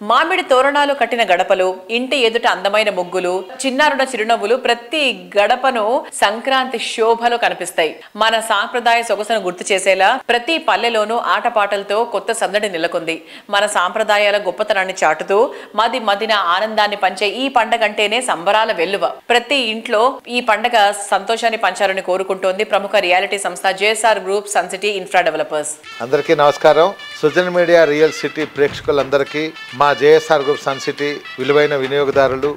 మామిడి తోరణాలు కట్టిన గడపలు, ఇంటి ఎదుట అందమైన ముగ్గులు, చిన్నారుల చిరునవ్వులు ప్రతి గడపను సంక్రాంతి శోభలో కనిపిస్తాయి. మన సాంప్రదాయ సొగసును గుర్తు చేసేలా ప్రతి పల్లెలోనూ ఆటపాటలతో కొత్త సందడి నెలకొంది. మన సాంప్రదాయాల గొప్పతనాన్ని చాటుతూ మదిన ఆనందాన్ని పంచే ఈ పండగ అంటేనే సంబరాల వెల్లువ. ప్రతి ఇంట్లో ఈ పండగ సంతోషాన్ని పంచాలని కోరుకుంటోంది ప్రముఖ రియాలిటీ సంస్థ JSR group sun city infra developers. అందరికీ నమస్కారం. సుజన్ మీడియా రియల్ సిటీ ప్రేక్షకులందరికీ మా జేఎస్ఆర్ గ్రూప్ సన్ సిటీ విలువైన వినియోగదారులు,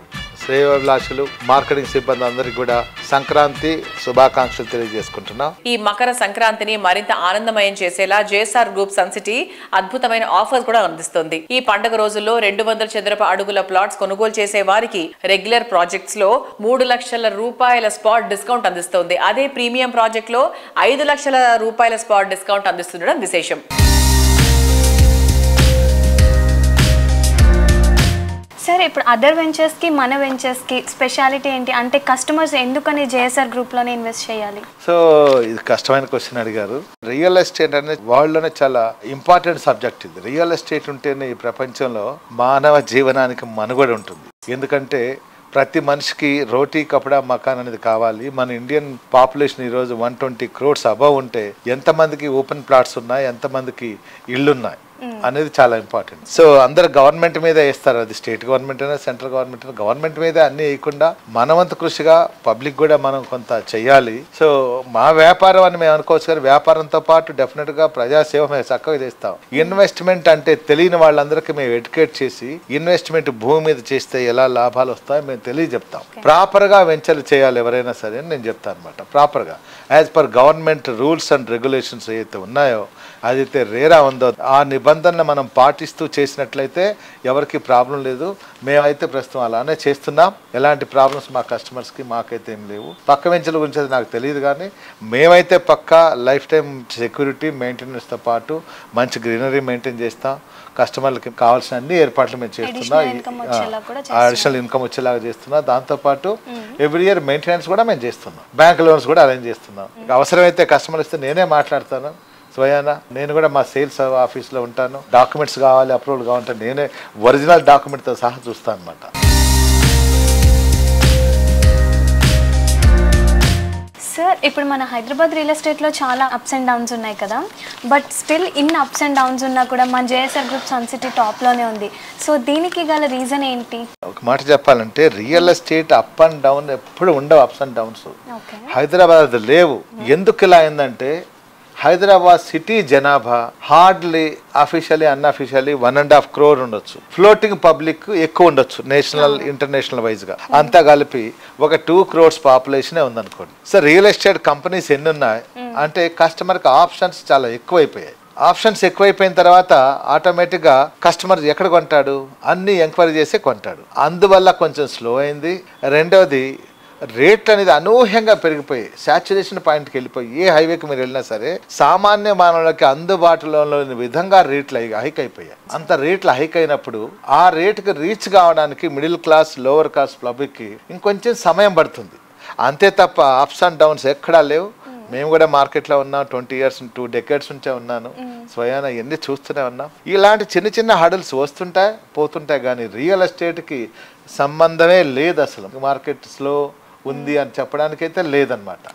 శ్రేయోభిలాషులు, మార్కెటింగ్ సిబ్బంది అందరికీ కూడా సంక్రాంతి శుభాకాంక్షలు తెలియజేసుకుంటున్నాం. ఈ మకర సంక్రాంతిని మరింత ఆనందమయం చేసేలా జేఎస్ఆర్ గ్రూప్ సన్ సిటీ అద్భుతమైన ఆఫర్స్ కూడా అందిస్తుంది. ఈ పండుగ రోజుల్లో 200 చదరపు అడుగుల ప్లాట్స్ కొనుగోలు చేసే వారికి రెగ్యులర్ ప్రాజెక్ట్స్ లో 3 లక్షల రూపాయల స్పాట్ డిస్కౌంట్ అందిస్తోంది. అదే ప్రీమియం ప్రాజెక్ట్ లో 5 లక్షల రూపాయల స్పాట్ డిస్కౌంట్ అందిస్తుండడం విశేషం. సార్, ఇప్పుడు అదర్ వెంచర్స్కి మన వెంచర్స్కి స్పెషాలిటీ ఏంటి? అంటే కస్టమర్స్ ఎందుకని జేఎస్ఆర్ గ్రూప్లోనే ఇన్వెస్ట్ చేయాలి? సో ఇది కష్టమైన క్వశ్చన్ అడిగారు. రియల్ ఎస్టేట్ అనేది వరల్డ్లోనే చాలా ఇంపార్టెంట్ సబ్జెక్ట్. ఇది రియల్ ఎస్టేట్ ఉంటేనే ఈ ప్రపంచంలో మానవ జీవనానికి మనుగడ ఉంటుంది. ఎందుకంటే ప్రతి మనిషికి రోటీ కపడా మకాన్ అనేది కావాలి. మన ఇండియన్ పాపులేషన్ ఈరోజు 120 crores అబవ్ ఉంటే ఎంతమందికి ఓపెన్ ప్లాట్స్ ఉన్నాయి, ఎంతమందికి ఇళ్ళున్నాయి అనేది చాలా ఇంపార్టెంట్. సో అందరు గవర్నమెంట్ మీద వేస్తారు, అది స్టేట్ గవర్నమెంట్ అయినా సెంట్రల్ గవర్నమెంట్ అయినా. గవర్నమెంట్ మీద అన్ని వేయకుండా మనవంతు కృషిగా పబ్లిక్ కూడా మనం కొంత చెయ్యాలి. సో మా వ్యాపారం అని మేము అనుకోవచ్చు, కానీ వ్యాపారంతో పాటు డెఫినెట్ గా ప్రజాసేవ మేము చక్కగా చేస్తాం. ఇన్వెస్ట్మెంట్ అంటే తెలియని వాళ్ళందరికీ మేము ఎడ్యుకేట్ చేసి ఇన్వెస్ట్మెంట్ భూమి మీద చేస్తే ఎలా లాభాలు వస్తాయో మేము తెలియజెప్తాం. ప్రాపర్ గా వెంచర్లు చేయాలి ఎవరైనా సరే అని నేను చెప్తాను అనమాట. ప్రాపర్ గా as per government rules and regulations ఏదైతే ఉన్నాయో, అదైతే రేరా ఉందో ఆ నిబంధనలు మనం పాటిస్తూ చేసినట్లయితే ఎవరికి ప్రాబ్లం లేదు. మేమైతే ప్రస్తుతం అలానే చేస్తున్నాం. ఎలాంటి ప్రాబ్లమ్స్ మా కస్టమర్స్కి మాకైతే ఏం లేవు. పక్క వెంచర్ల గురించి అది నాకు తెలియదు, కానీ మేమైతే పక్కా లైఫ్ టైం సెక్యూరిటీ మెయింటెనెన్స్తో పాటు మంచి గ్రీనరీ మెయింటైన్ చేస్తాం. కస్టమర్లకి కావాల్సిన అన్ని ఏర్పాట్లు మేము చేస్తున్నాం. అడిషనల్ ఇన్కమ్ వచ్చేలాగా చేస్తున్నాం. దాంతోపాటు ఎవ్రీ ఇయర్ మెయింటెనెన్స్ కూడా మేము చేస్తున్నాం. బ్యాంక్ లోన్స్ కూడా అరేంజ్ చేస్తున్నాం. అవసరమైతే కస్టమర్ ఇస్తే నేనే మాట్లాడతాను స్వయానా. నేను కూడా మా సేల్స్ ఆఫీస్లో ఉంటాను. డాక్యుమెంట్స్ కావాలి, అప్రూవల్ కావాలంటే నేనే ఒరిజినల్ డాక్యుమెంట్తో సహా చూస్తాను అనమాట. సార్, ఇప్పుడు మన హైదరాబాద్ రియల్ ఎస్టేట్లో చాలా అప్స్ అండ్ డౌన్స్ ఉన్నాయి కదా, but still in ups and downs ఉన్నా కూడా మన జేఎస్ఆర్ గ్రూప్ సన్ సిటీ టాప్లోనే ఉంది. సో దీనికి గల రీజన్ ఏంటి? ఒక మాట చెప్పాలంటే real estate up and down ఎప్పుడు ఉండవు. అప్స్ అండ్ డౌన్స్ హైదరాబాద్ లేవు. ఎందుకు ఇలా అయిందంటే హైదరాబాద్ సిటీ జనాభా హార్డ్లీ అఫీషియలీ అన్అఫీషియలీ 1.5 crore ఉండొచ్చు. ఫ్లోటింగ్ పబ్లిక్ ఎక్కువ ఉండొచ్చు నేషనల్ ఇంటర్నేషనల్ వైజ్ గా. అంతా కలిపి ఒక 2 crores పాపులేషనే ఉందనుకోండి. సో రియల్ ఎస్టేట్ కంపెనీస్ ఎన్ని ఉన్నాయి అంటే కస్టమర్కి ఆప్షన్స్ చాలా ఎక్కువైపోయాయి. ఆప్షన్స్ ఎక్కువైపోయిన తర్వాత ఆటోమేటిక్గా కస్టమర్ ఎక్కడ కొంటాడు, అన్ని ఎంక్వైరీ చేసి కొంటాడు. అందువల్ల కొంచెం స్లో అయింది. రెండవది రేట్లు అనేది అనూహ్యంగా పెరిగిపోయి సాచురేషన్ పాయింట్కి వెళ్ళిపోయి ఏ హైవేకి మీరు వెళ్ళినా సరే సామాన్య మానవులకి అందుబాటులో లేని విధంగా రేట్లు హైక్ అయిపోయాయి. అంత రేట్లు హైక్ అయినప్పుడు ఆ రేటుకి రీచ్ కావడానికి మిడిల్ క్లాస్ లోవర్ క్లాస్ పబ్లిక్కి ఇంకొంచెం సమయం పడుతుంది. అంతే తప్ప అప్స్ అండ్ డౌన్స్ ఎక్కడా లేవు. మేము కూడా మార్కెట్లో ఉన్నాం. 20 years 2 decades నుంచే ఉన్నాను. స్వయాన ఎన్ని చూస్తూనే ఉన్నాం. ఇలాంటి చిన్న చిన్న హడల్స్ వస్తుంటాయి పోతుంటాయి, కానీ రియల్ ఎస్టేట్కి సంబంధమే లేదు. అసలు మార్కెట్ స్లో ఉంది అని చెప్పడానికైతే లేదనమాట.